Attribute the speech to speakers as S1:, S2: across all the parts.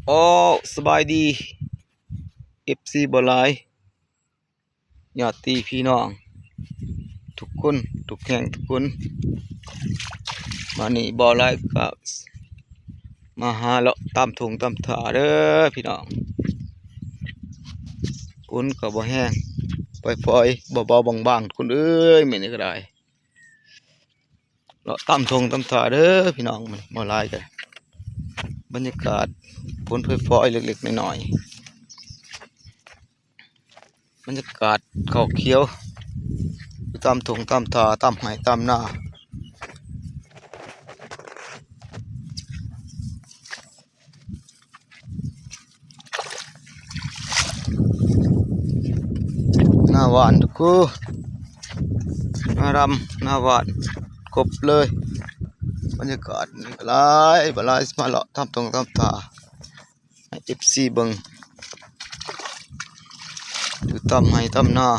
S1: โอ้สบายดี FC บอลายญาติพี่น้องทุกคนทุกแห่งทุกคนมานี่บอลายกับมาหาเลาะตามทงตามถาเด้อพี่น้องคุณก็บ่แห้งปล่อยๆเบาๆบางๆคุณเอ้ยไม่นี่ก็ได้เลาะตามทงตามถาเด้อพี่น้องมันบอลายกันบรรยากาศฝนปล่อยๆเล็กๆน้อยๆบรรยากาศเขาเขียวตามทงตามถาตามไห้ตามนาหน้าหวานทุกคนหน้ารำหน้าหวานครบเลยบรรยากาศนี่ก็หลายมาเลาะตามทงตามถาให้ FC เบิ่งอยู่ตามไห้ตามนา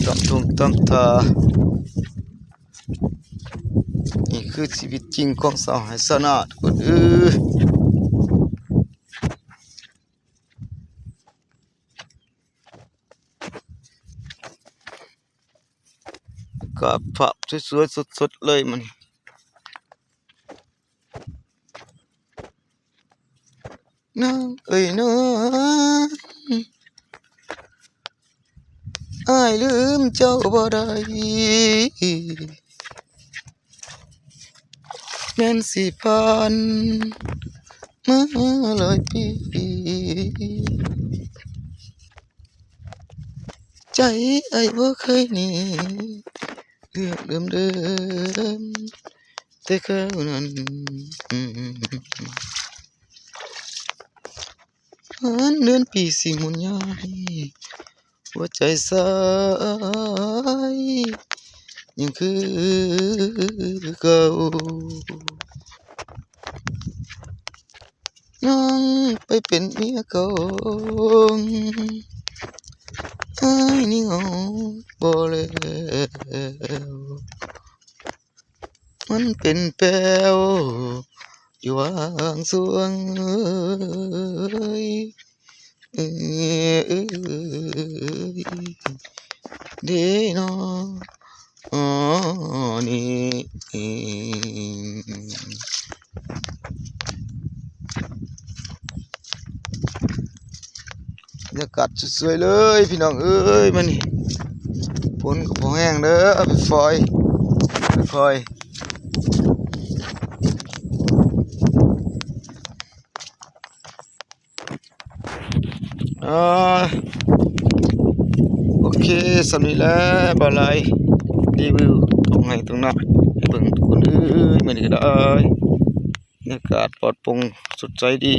S1: ตามทงตามถานี่คือชีวิตจริงของสาวไหสนาทุกคนกับภาพสวยๆสดๆเลยมันน้องเอ้ยน้องอ้ายลืมเจ้าบ่ได้แม่นสิผ่านมาหลายปีใจอ้ายบ่เคยหนีเรื่องเดิมแต่คราวนั้นเดือนปีสิหมุนย้ายหัวใจสายยังคือเก่าน้องไปเป็นเมียเก่าอ้ายนี่เหงาบ่แล้วมันเป็นแป้วอยู่วางสวงเอ้ยเด้น้ออ๋อนี่บรรยากาศสวยๆเลยพี่น้องเอ้ยมันนี่ฝนก็พอแห้งเด้อไปฟอยโอเคสำนี้แล้วบาลายรีวิวตรงไหนตรงนั้นให้เบิ่งทุกคนมันนี่ก็ได้บรรยากาศปลอดโปร่งสดใสดี